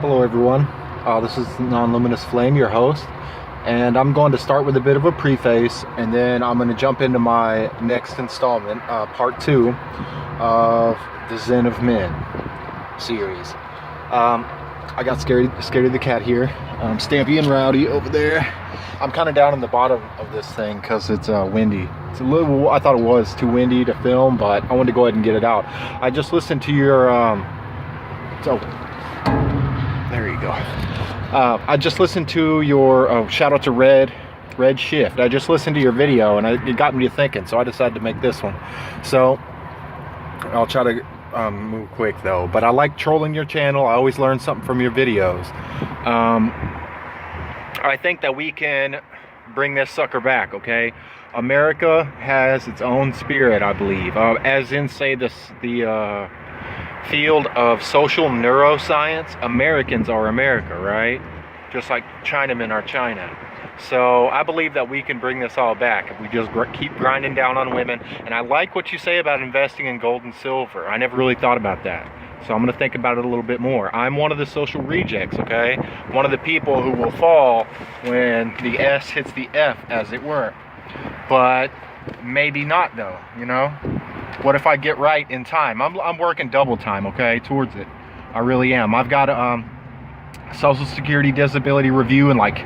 Hello everyone, this is Non-Luminous Flame, your host, and I'm going to start with a bit of a preface, and then I'm going to jump into my next installment, part 2 of the Zen of Men series. I got scared of the cat here, Stampy and Rowdy over there. I'm kind of down in the bottom of this thing because it's windy. It's a little, I thought it was too windy to film, but I wanted to go ahead and get it out. I just listened to your, there you go. I just listened to your, shout out to Red Shift. I just listened to your video and it got me to thinking, so I decided to make this one. So, I'll try to move quick though, but I like trolling your channel. I always learn something from your videos. I think that we can bring this sucker back, okay? America has its own spirit, I believe. As in, say, the field of social neuroscience, Americans are America, right? Just like Chinamen are China. So I believe that we can bring this all back if we just keep grinding down on women. And I like what you say about investing in gold and silver. I never really thought about that. So I'm going to think about it a little bit more. I'm one of the social rejects, okay? One of the people who will fall when the S hits the F, as it were. But maybe not, though, you know? What if I get right in time? I'm working double time, okay, towards it. I really am. I've got a Social Security disability review in like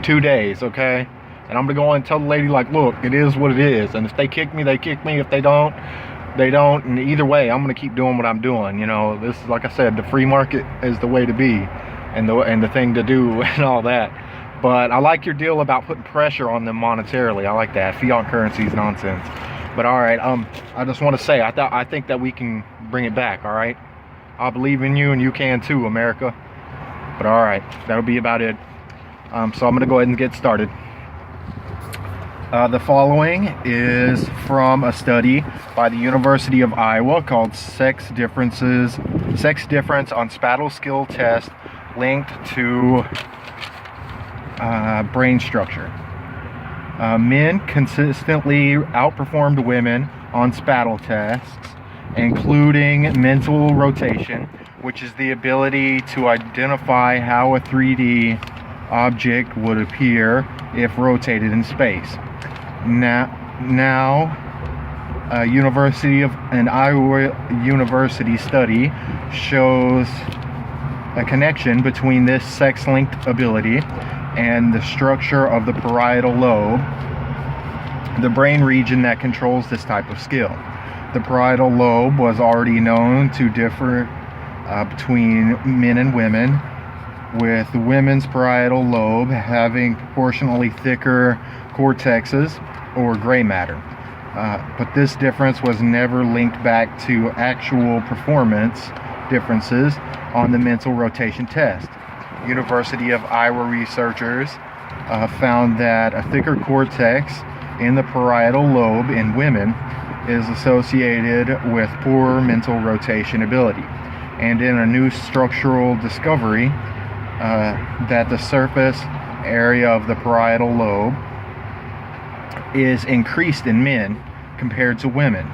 2 days, okay? And I'm gonna go and tell the lady, like, look, it is what it is. And if they kick me, they kick me. If they don't, they don't. And either way, I'm gonna keep doing what I'm doing. You know, this is, like I said, the free market is the way to be, and the thing to do, and all that. But I like your deal about putting pressure on them monetarily. I like that. Fiat currency is nonsense. But all right, I just want to say, I think that we can bring it back. All right, I believe in you, and you can too, America. But all right, that'll be about it. So I'm gonna go ahead and get started. The following is from a study by the University of Iowa called Sex Difference on Spatal Skill Test Linked to Brain Structure. Men consistently outperformed women on spatal tasks, including mental rotation, which is the ability to identify how a 3D object would appear if rotated in space. Now, an Iowa University study shows a connection between this sex-linked ability and the structure of the parietal lobe, the brain region that controls this type of skill. The parietal lobe was already known to differ between men and women, with women's parietal lobe having proportionally thicker cortexes or gray matter. But this difference was never linked back to actual performance differences on the mental rotation test. University of Iowa researchers found that a thicker cortex in the parietal lobe in women is associated with poor mental rotation ability. And in a new structural discovery, that the surface area of the parietal lobe is increased in men compared to women.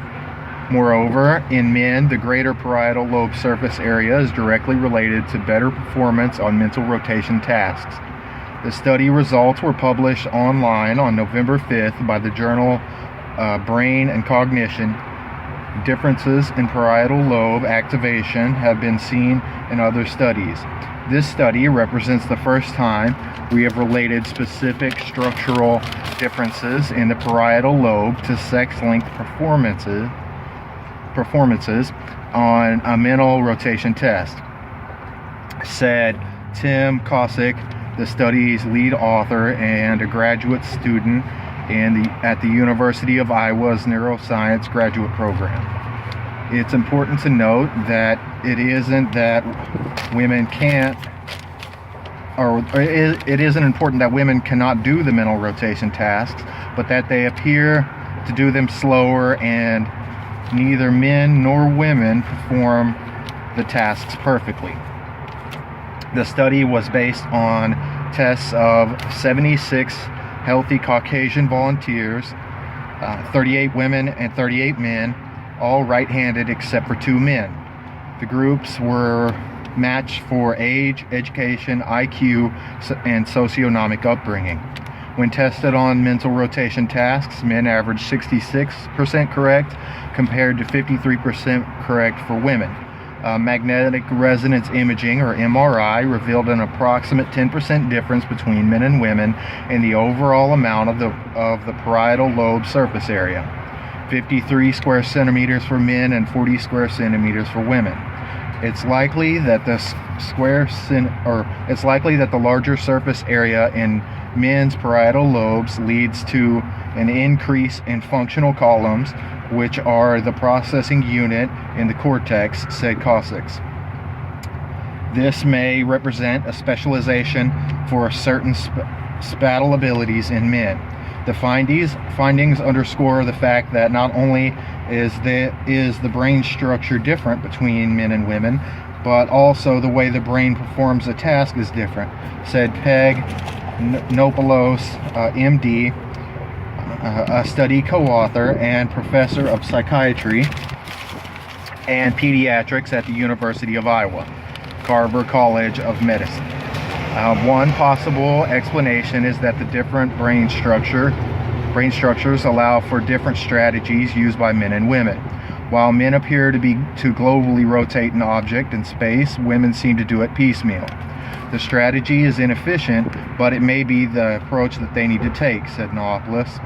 Moreover, in men, the greater parietal lobe surface area is directly related to better performance on mental rotation tasks. The study results were published online on November 5th by the journal Brain and Cognition. Differences in parietal lobe activation have been seen in other studies. This study represents the first time we have related specific structural differences in the parietal lobe to sex-linked performances on a mental rotation test, said Tim Cacioppo, the study's lead author and a graduate student at the University of Iowa's Neuroscience graduate program. It's important to note that it isn't that women can't, or it isn't important that women cannot do the mental rotation tasks, but that they appear to do them slower, and neither men nor women perform the tasks perfectly. The study was based on tests of 76 healthy Caucasian volunteers, 38 women and 38 men, all right-handed except for 2 men. The groups were matched for age, education, IQ, and socioeconomic upbringing. When tested on mental rotation tasks, men averaged 66% correct compared to 53% correct for women. Magnetic resonance imaging, or MRI, revealed an approximate 10% difference between men and women in the overall amount of the parietal lobe surface area. 53 square centimeters for men and 40 square centimeters for women. It's likely that the larger surface area in men's parietal lobes leads to an increase in functional columns, which are the processing unit in the cortex, said Cossacks. This may represent a specialization for certain spatial abilities in men. The findings underscore the fact that not only is the brain structure different between men and women, but also the way the brain performs a task is different, said Peg Nopoulos, MD, a study co-author and professor of psychiatry and pediatrics at the University of Iowa, Carver College of Medicine. One possible explanation is that the different brain structures allow for different strategies used by men and women. While men appear to globally rotate an object in space, women seem to do it piecemeal. The strategy is inefficient, but it may be the approach that they need to take, said Nopoulos,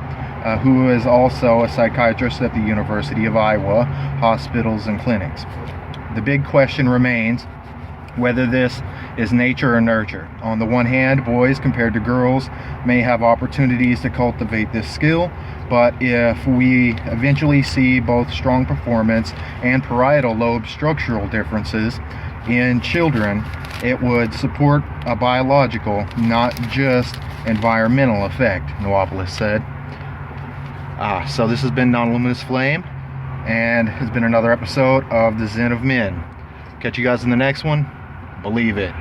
who is also a psychiatrist at the University of Iowa Hospitals and Clinics. The big question remains whether this is nature or nurture. On the one hand, boys compared to girls may have opportunities to cultivate this skill, but if we eventually see both strong performance and parietal lobe structural differences in children, it would support a biological, not just environmental effect, Nopoulos said. So this has been Non-Luminous Flame, and has been another episode of The Zen of Men. Catch you guys in the next one. Believe it.